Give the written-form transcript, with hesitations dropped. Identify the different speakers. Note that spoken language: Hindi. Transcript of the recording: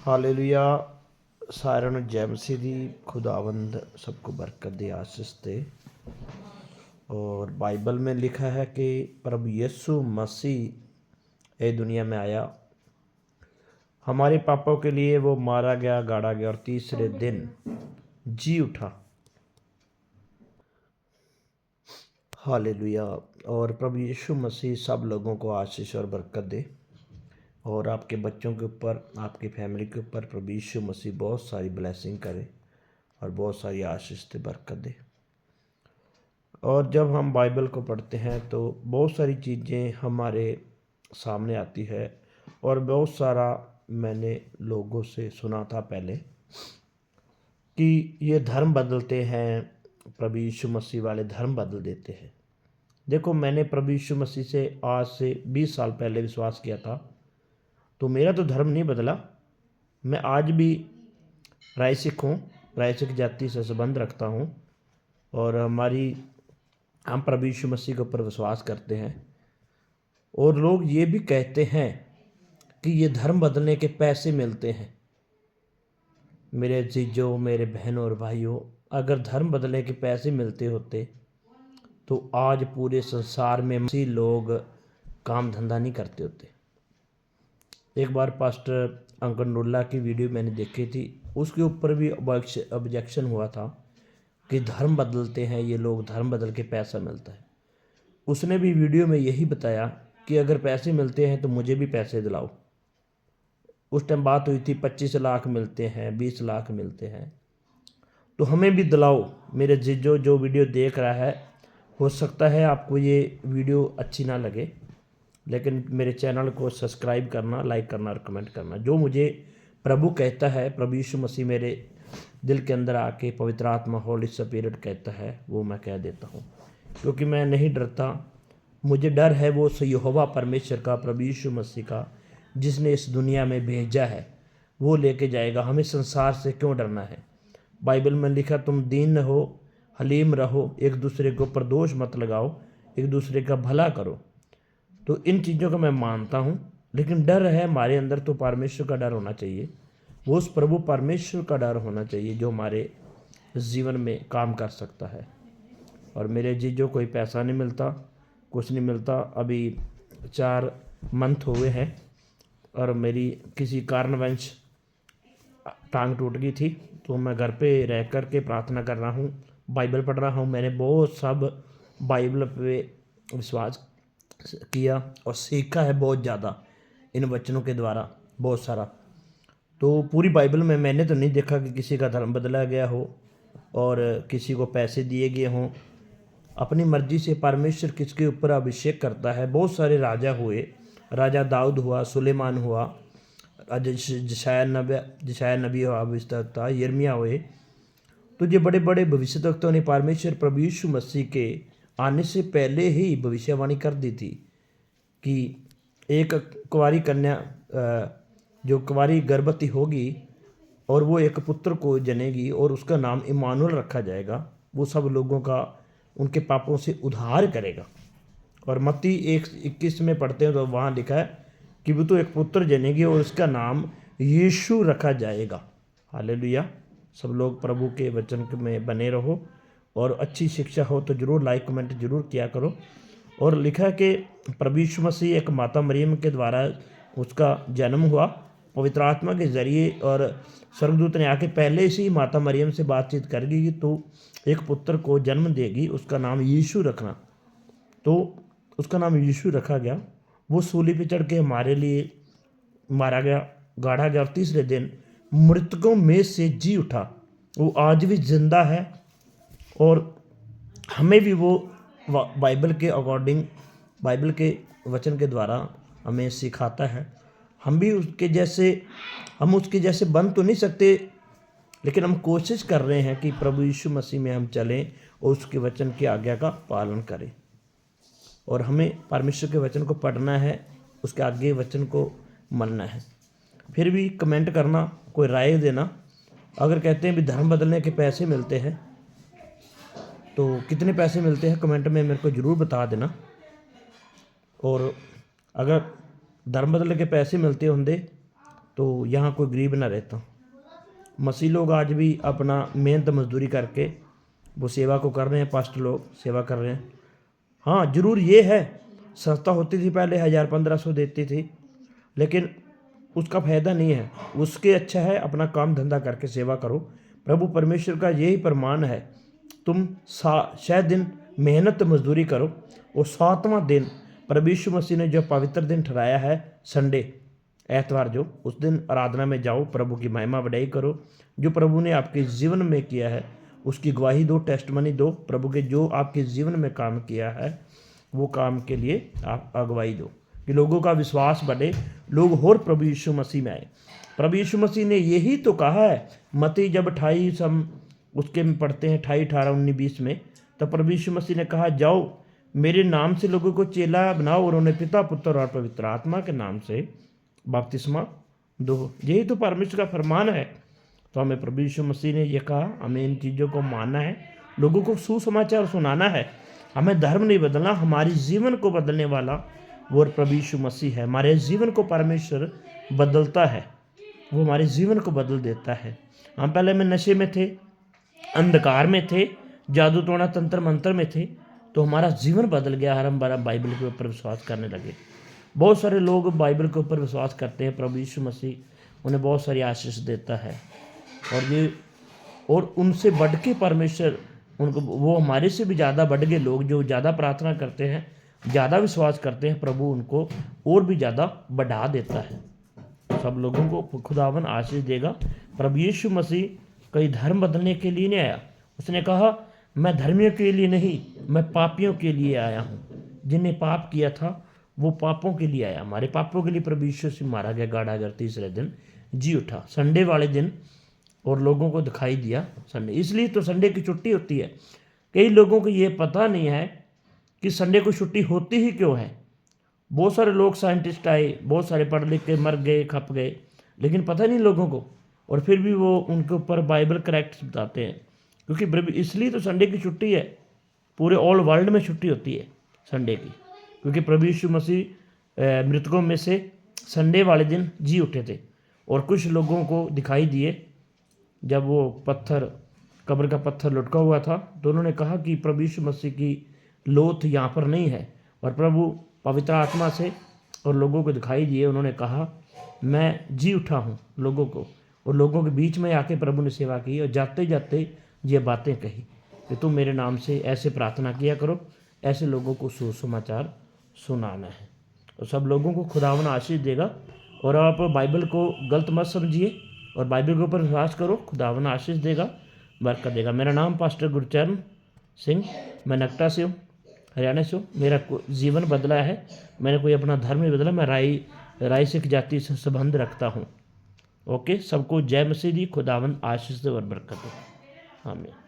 Speaker 1: ਹਾਲੇਲੂਇਆ। ਸਾਰਿਆਂ ਨੂੰ ਜੈ ਮਸੀਹ ਦੀ। खुदावंद सबको बरकत दे, आशीष दे। और बाइबल में लिखा है कि प्रभु यीशु मसीह इस दुनिया में आया, हमारे पापों के लिए वो मारा गया, गाड़ा गया और तीसरे दिन जी उठा। हालेलुया। और प्रभु यीशु मसीह सब लोगों को आशीष और बरकत दे, और आपके बच्चों के ऊपर, आपकी फैमिली के ऊपर प्रभु यीशु मसीह बहुत सारी ब्लेसिंग करे और बहुत सारी आशीष दे, बरकत दे। और जब हम बाइबल को पढ़ते हैं तो बहुत सारी चीज़ें हमारे सामने आती है, और बहुत सारा मैंने लोगों से सुना था पहले कि ये धर्म बदलते हैं, प्रभु यीशु मसीह वाले धर्म बदल देते हैं। देखो, मैंने प्रभु यीशु मसीह से आज से 20 साल पहले विश्वास किया था, तो मेरा तो धर्म नहीं बदला। मैं आज भी राय सिख हूँ, राय सिख जाति से संबंध रखता हूँ, और हम प्रभु यीशु मसीह के ऊपर विश्वास करते हैं। और लोग ये भी कहते हैं कि ये धर्म बदलने के पैसे मिलते हैं। मेरे जीजों, मेरे बहनों और भाइयों, अगर धर्म बदलने के पैसे मिलते होते तो आज पूरे संसार में मसीह लोग काम धंधा नहीं करते होते। एक बार पास्टर अंकल नूल्ला की वीडियो मैंने देखी थी, उसके ऊपर भी ऑब्जेक्शन हुआ था कि धर्म बदलते हैं ये लोग, धर्म बदल के पैसा मिलता है। उसने भी वीडियो में यही बताया कि अगर पैसे मिलते हैं तो मुझे भी पैसे दिलाओ। उस टाइम बात हुई थी 25 लाख मिलते हैं, 20 लाख मिलते हैं, तो हमें भी दिलाओ। मेरे जो वीडियो देख रहा है, हो सकता है आपको ये वीडियो अच्छी ना लगे, लेकिन मेरे चैनल को सब्सक्राइब करना, लाइक करना और कमेंट करना। जो मुझे प्रभु कहता है, प्रभु यीशु मसीह मेरे दिल के अंदर आके, पवित्र आत्मा, होली स्पिरिट कहता है, वो मैं कह देता हूँ, क्योंकि मैं नहीं डरता। मुझे डर है वो यहोवा परमेश्वर का, प्रभु यीशु मसीह का, जिसने इस दुनिया में भेजा है। वो लेके जाएगा। हमें संसार से क्यों डरना है? बाइबल में लिखा, तुम दीन हो, हलीम रहो, एक दूसरे के ऊपर दोष मत लगाओ, एक दूसरे का भला करो। तो इन चीज़ों को मैं मानता हूँ, लेकिन डर है हमारे अंदर तो परमेश्वर का डर होना चाहिए। वो उस प्रभु परमेश्वर का डर होना चाहिए जो हमारे जीवन में काम कर सकता है। और मेरे जीजों कोई पैसा नहीं मिलता, कुछ नहीं मिलता। अभी 4 मंथ हुए हैं और मेरी किसी कारणवश टांग टूट गई थी, तो मैं घर पे रह कर के प्रार्थना कर रहा हूँ, बाइबल पढ़ रहा हूँ। मैंने बहुत सब बाइबल पे विश्वास किया और सीखा है बहुत ज़्यादा इन वचनों के द्वारा, बहुत सारा। तो पूरी बाइबल में मैंने तो नहीं देखा कि किसी का धर्म बदला गया हो और किसी को पैसे दिए गए हों। अपनी मर्जी से परमेश्वर किसके ऊपर अभिषेक करता है। बहुत सारे राजा हुए, राजा दाऊद हुआ, सुलेमान हुआ, जशाया नबी हुआ, भविष्यवक्ता यिर्मयाह हुए। तो ये बड़े बड़े भविष्यवक्ताओं ने परमेश्वर प्रभु यीशु मसीह के आने से पहले ही भविष्यवाणी कर दी थी कि एक कुंवारी कन्या, जो कुंवारी गर्भवती होगी और वो एक पुत्र को जनेगी और उसका नाम इमानुएल रखा जाएगा। वो सब लोगों का, उनके पापों से उद्धार करेगा। और मत्ती 1:21 में पढ़ते हैं तो वहाँ लिखा है कि वो तो एक पुत्र जनेगी और उसका नाम यीशु रखा जाएगा। हालेलुया। सब लोग प्रभु के वचन में बने रहो, और अच्छी शिक्षा हो तो ज़रूर लाइक कमेंट जरूर किया करो। और लिखा है कि प्रभु यीशु मसीह एक माता मरियम के द्वारा उसका जन्म हुआ पवित्र आत्मा के ज़रिए, और स्वर्गदूत ने आके पहले से ही माता मरियम से बातचीत कर गई कि तो एक पुत्र को जन्म देगी, उसका नाम यीशु रखना। तो उसका नाम यीशु रखा गया। वो सूली पे चढ़ के हमारे लिए मारा गया, गाड़ा गया, और तीसरे दिन मृतकों में से जी उठा। वो आज भी जिंदा है, और हमें भी वो बाइबल के अकॉर्डिंग, बाइबल के वचन के द्वारा हमें सिखाता है। हम भी उसके जैसे बन तो नहीं सकते, लेकिन हम कोशिश कर रहे हैं कि प्रभु यीशु मसीह में हम चलें और उसके वचन की आज्ञा का पालन करें। और हमें परमेश्वर के वचन को पढ़ना है, उसके आगे वचन को मानना है। फिर भी कमेंट करना, कोई राय देना। अगर कहते हैं भी धर्म बदलने के पैसे मिलते हैं, तो कितने पैसे मिलते हैं कमेंट में मेरे को ज़रूर बता देना। और अगर धर्म बदलने के पैसे मिलते होंगे तो यहाँ कोई गरीब ना रहता। मसीह लोग आज भी अपना मेहनत मजदूरी करके वो सेवा को कर रहे हैं, पास्टर लोग सेवा कर रहे हैं। हाँ जरूर ये है, संस्था होती थी पहले 1000-1500 देती थी, लेकिन उसका फ़ायदा नहीं है। उसके अच्छा है अपना काम धंधा करके सेवा करो। प्रभु परमेश्वर का यही प्रमाण है, तुम 6 दिन मेहनत मजदूरी करो और 7वां दिन प्रभु यीशु मसीह ने जो पवित्र दिन ठहराया है संडे, एतवार, जो उस दिन आराधना में जाओ, प्रभु की महिमा बढ़ाई करो। जो प्रभु ने आपके जीवन में किया है उसकी गवाही दो, टेस्टमनी दो। प्रभु के जो आपके जीवन में काम किया है वो काम के लिए आप अगुवाई दो कि लोगों का विश्वास बढ़े, लोग और प्रभु यीशु मसीह में आए। प्रभु यीशु मसीह ने यही तो कहा है, मत्ती जब 28 हम उसके में पढ़ते हैं 28, 18, 19, 20 में, तब प्रभु यीशु मसीह ने कहा जाओ मेरे नाम से लोगों को चेला बनाओ और उन्हें पिता, पुत्र और पवित्र आत्मा के नाम से बपतिस्मा दो। यही तो परमेश्वर का फरमान है। तो हमें प्रभु यीशु मसीह ने ये कहा, हमें इन चीज़ों को मानना है, लोगों को सुसमाचार सुनाना है। हमें धर्म नहीं बदलना, हमारे जीवन को बदलने वाला वो प्रभु यीशु मसीह है। हमारे जीवन को परमेश्वर बदलता है, वो हमारे जीवन को बदल देता है। हम पहले में नशे में थे, अंधकार में थे, जादू टोना तंत्र मंत्र में थे, तो हमारा जीवन बदल गया। हम बाइबल के ऊपर विश्वास करने लगे। बहुत सारे लोग बाइबल के ऊपर विश्वास करते हैं, प्रभु यीशु मसीह उन्हें बहुत सारी आशीष देता है और उनसे बढ़ के परमेश्वर उनको, वो हमारे से भी ज़्यादा बढ़ गए लोग जो ज़्यादा प्रार्थना करते हैं, ज़्यादा विश्वास करते हैं, प्रभु उनको और भी ज़्यादा बढ़ा देता है। सब लोगों को खुदावन आशीष देगा। प्रभु यीशु मसीह कई धर्म बदलने के लिए नहीं आया। उसने कहा मैं धर्मियों के लिए नहीं, मैं पापियों के लिए आया हूँ। जिन्हें पाप किया था वो पापों के लिए आया, हमारे पापों के लिए प्रभु यीशु मसीह मारा गया, गाड़ा गया, तीसरे दिन जी उठा, संडे वाले दिन, और लोगों को दिखाई दिया संडे। इसलिए तो संडे की छुट्टी होती है। कई लोगों को ये पता नहीं है कि संडे को छुट्टी होती ही क्यों है। बहुत सारे लोग साइंटिस्ट आए, बहुत सारे पढ़ लिख के मर गए, खप गए, लेकिन पता नहीं लोगों को, और फिर भी वो उनके ऊपर बाइबल करेक्ट बताते हैं। क्योंकि इसलिए तो संडे की छुट्टी है, पूरे ऑल वर्ल्ड में छुट्टी होती है संडे की, क्योंकि प्रभु यीशु मसीह मृतकों में से संडे वाले दिन जी उठे थे। और कुछ लोगों को दिखाई दिए जब वो पत्थर, कब्र का पत्थर लुटका हुआ था, तो उन्होंने कहा कि प्रभु यीशु मसीह की लोथ यहाँ पर नहीं है। और प्रभु पवित्र आत्मा से और लोगों को दिखाई दिए, उन्होंने कहा मैं जी उठा हूँ लोगों को, और लोगों के बीच में आके प्रभु ने सेवा की और जाते जाते ये बातें कही कि तुम मेरे नाम से ऐसे प्रार्थना किया करो, ऐसे लोगों को सुसमाचार सुनाना है। और सब लोगों को खुदावन आशीष देगा। और आप बाइबल को गलत मत समझिए और बाइबल के ऊपर विश्वास करो, खुदावन आशीष देगा, बरकत देगा। मेरा नाम पास्टर गुरचरण सिंह, मैं नकटा से हूँ, हरियाणा से हूँ। मेरा जीवन बदला है, मैंने कोई अपना धर्म नहीं बदला। मैं राई सिख जाति से संबंध रखता हूँ। ओके, सबको जय मसीह दी, खुदावन आशीष और बरकत दे। आमीन।